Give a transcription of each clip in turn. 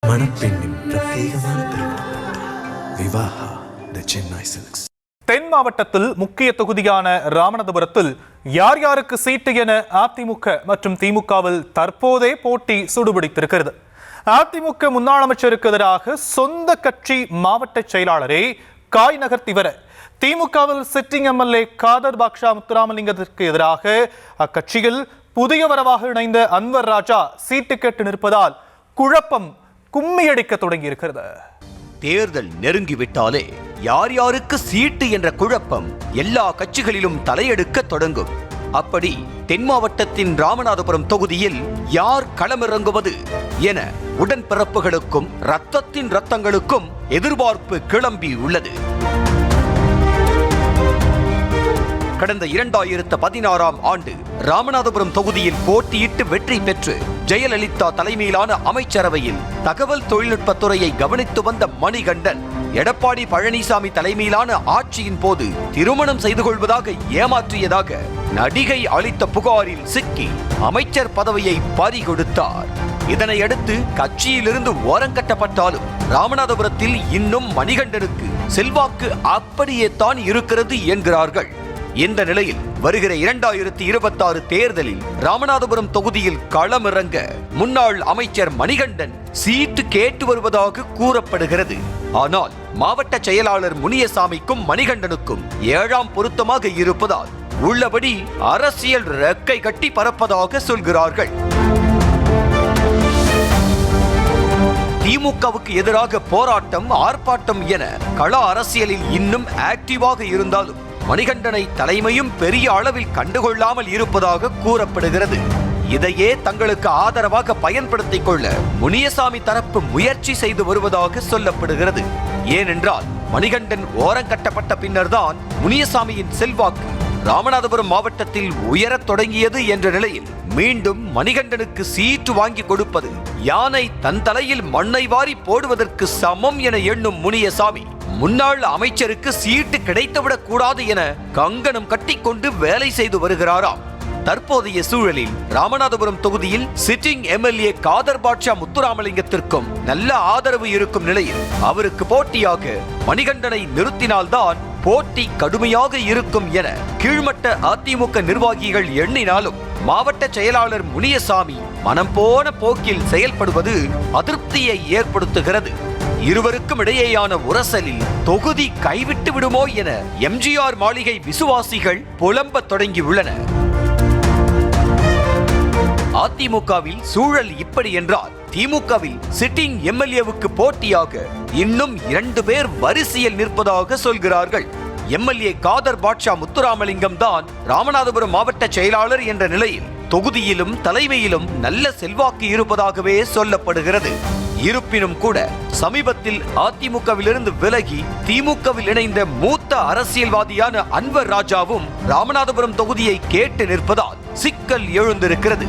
மணப்பெண்ணின் பிரத்யேகமான திருமணம் விவாஹா தி சென்னை சில்க்ஸ். தென் மாவட்டத்தில் முக்கிய தொகுதியான ராமநாதபுரத்தில் யார் யாருக்கு சீட்டு என அதிமுக மற்றும் திமுகவில் தற்போதே போட்டி சூடுபிடித்திருக்கிறது. அதிமுக முன்னாள் அமைச்சருக்கு எதிராக சொந்த கட்சி மாவட்ட செயலாளரே காய் நகர்த்தி வர திமுகவில் சிட்டிங் எம்எல்ஏ காதர் பாக்ஷா முத்துராமலிங்கத்திற்கு எதிராக அக்கட்சியில் புதிய வரவாக இணைந்த அன்வர் ராஜா சீட்டு கேட்டு நிற்பதால் குழப்பம் கும்மியடிக்க தொடங்கியிருக்கிறது. தேர்தல் நெருங்கிவிட்டாலே யார் யாருக்கு சீட்டு என்ற குழப்பம் எல்லா கட்சிகளிலும் தலையெடுக்க தொடங்கும். அப்படி தென் மாவட்டத்தின் ராமநாதபுரம் தொகுதியில் யார் களமிறங்குவது என உடன்பிறப்புகளுக்கும் ரத்தங்களுக்கும் எதிர்பார்ப்பு கிளம்பி உள்ளது. கடந்த 2016ஆம் ஆண்டு ராமநாதபுரம் தொகுதியில் போட்டியிட்டு வெற்றி பெற்று ஜெயலலிதா தலைமையிலான அமைச்சரவையில் தகவல் தொழில்நுட்பத்துறையை கவனித்து வந்த மணிகண்டன் எடப்பாடி பழனிசாமி தலைமையிலான ஆட்சியின் போது திருமணம் செய்து கொள்வதாக ஏமாற்றியதாக நடிகை அளித்த புகாரில் சிக்கி அமைச்சர் பதவியை பறிகொடுத்தார். இதனையடுத்து கட்சியிலிருந்து ஓரங்கட்டப்பட்டாலும் ராமநாதபுரத்தில் இன்னும் மணிகண்டனுக்கு செல்வாக்கு அப்படியே தான் இருக்கிறது என்கிறார்கள். இந்த நிலையில் வருகிற 2026 தேர்தலில் ராமநாதபுரம் தொகுதியில் களமிறங்க முன்னாள் அமைச்சர் மணிகண்டன் சீட்டு கேட்டு வருவதாக கூறப்படுகிறது. ஆனால் மாவட்ட செயலாளர் முனியசாமிக்கும் மணிகண்டனுக்கும் 7ஆம் பொருத்தமாக இருப்பதால் உள்ளபடி அரசியல் ரெக்கை கட்டி பறப்பதாக சொல்கிறார்கள். திமுகவுக்கு எதிராக போராட்டம் ஆர்ப்பாட்டம் என கள அரசியலில் இன்னும் ஆக்டிவாக இருந்தாலும் மணிகண்டனை தலைமையும் பெரிய அளவில் கண்டுகொள்ளாமல் இருப்பதாக கூறப்படுகிறது. இதையே தங்களுக்கு ஆதரவாக பயன்படுத்திக் கொள்ள முனியசாமி தரப்பு முயற்சி செய்து வருவதாக சொல்லப்படுகிறது. ஏனென்றால் மணிகண்டன் ஓரங்கட்டப்பட்ட பின்னர்தான் முனியசாமியின் செல்வாக்கு ராமநாதபுரம் மாவட்டத்தில் உயரத் தொடங்கியது என்ற நிலையில் மீண்டும் மணிகண்டனுக்கு சீட்டு வாங்கி கொடுப்பது யானை தன் தலையில் மண்ணை வாரி போடுவதற்கு சமம் என எண்ணும் முனியசாமி முன்னாள் அமைச்சருக்கு சீட்டு கிடைத்துவிடக் கூடாது என கங்கணம் கட்டிக்கொண்டு வேலை செய்து வருகிறாராம். தற்போதைய சூழலில் ராமநாதபுரம் தொகுதியில் சிட்டிங் எம்எல்ஏ காதர் பாட்ஷா முத்துராமலிங்கத்திற்கும் நல்ல ஆதரவு இருக்கும் நிலையில் அவருக்கு போட்டியாக மணிகண்டனை நிறுத்தினால்தான் போட்டி கடுமையாக இருக்கும் என கீழ்மட்ட அதிமுக நிர்வாகிகள் எண்ணினாலும் மாவட்ட செயலாளர் முனியசாமி மனம் போன போக்கில் செயல்படுவது அதிருப்தியை ஏற்படுத்துகிறது. இருவருக்கும் இடையேயான உரசலில் தொகுதி கைவிட்டு விடுமோ என எம்ஜிஆர் மாளிகை விசுவாசிகள் புலம்ப தொடங்கியுள்ளனர். அதிமுகவில் சூழல் இப்படி என்றால் திமுகவில் சிட்டிங் எம்எல்ஏவுக்கு போட்டியாக இன்னும் 2 பேர் வரிசையில் நிற்பதாக சொல்கிறார்கள். எம்எல்ஏ காதர் பாட்ஷா முத்துராமலிங்கம் தான் ராமநாதபுரம் மாவட்ட செயலாளர் என்ற நிலையில் தொகுதியிலும் தலைமையிலும் நல்ல செல்வாக்கு இருப்பதாகவே சொல்லப்படுகிறது. இருப்பினும் கூட சமீபத்தில் அதிமுகவிலிருந்து விலகி திமுகவில் இணைந்த மூத்த அரசியல்வாதியான அன்வர் ராஜாவும் ராமநாதபுரம் தொகுதியை கேட்டு நிற்பதால் சிக்கல் எழுந்திருக்கிறது.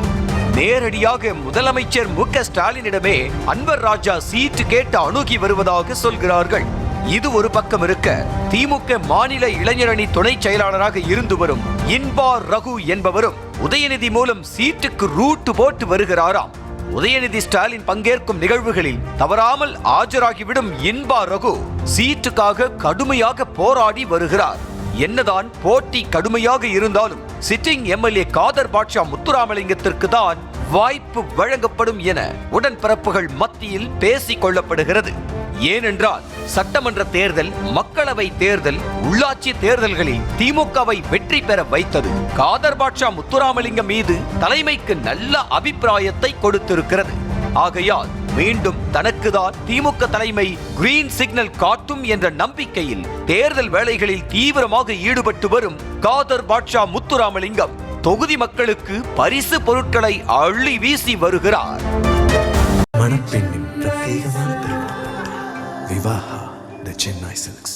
நேரடியாக முதலமைச்சர் மு.க. ஸ்டாலினிடமே அன்வர் ராஜா சீட்டு கேட்டு அணுகி வருவதாக சொல்கிறார்கள். இது ஒரு பக்கம் இருக்க திமுக மாநில இளைஞரணி துணை செயலாளராக இருந்து வரும் இன்பா ரகு என்பவரும் உதயநிதி மூலம் சீட்டுக்கு ரூட்டு போட்டு வருகிறாராம். உதயநிதி ஸ்டாலின் பங்கேற்கும் நிகழ்வுகளில் தவறாமல் ஆஜராகிவிடும் இன்பா ரகு சீட்டுக்காக கடுமையாக போராடி வருகிறார். என்னதான் போட்டி கடுமையாக இருந்தாலும் சிட்டிங் எம்எல்ஏ காதர் பாட்ஷா முத்துராமலிங்கத்திற்கு தான் வாய்ப்பு வழங்கப்படும் என உடன்பிறப்புகள் மத்தியில் பேசிக் கொள்ளப்படுகிறது. ஏனென்றால் சட்டமன்ற தேர்தல், மக்களவை தேர்தல், உள்ளாட்சி தேர்தல்களில் திமுகவை வெற்றி பெற வைத்தது காதர் பாட்ஷா முத்துராமலிங்கம் மீது தலைமைக்கு நல்ல அபிப்பிராயத்தை கொடுத்திருக்கிறது. ஆகையால் மீண்டும் தனக்குதான் திமுக தலைமை கிரீன் சிக்னல் காட்டும் என்ற நம்பிக்கையில் தேர்தல் வேளைகளில் தீவிரமாக ஈடுபட்டு வரும் காதர் பாட்ஷா முத்துராமலிங்கம் தொகுதி மக்களுக்கு பரிசு பொருட்களை அள்ளி வீசி வருகிறார். மணப்பெண்ணின் பிரத்யேகமான திருமணம் விவாஹா தி சென்னை சில்க்ஸ்.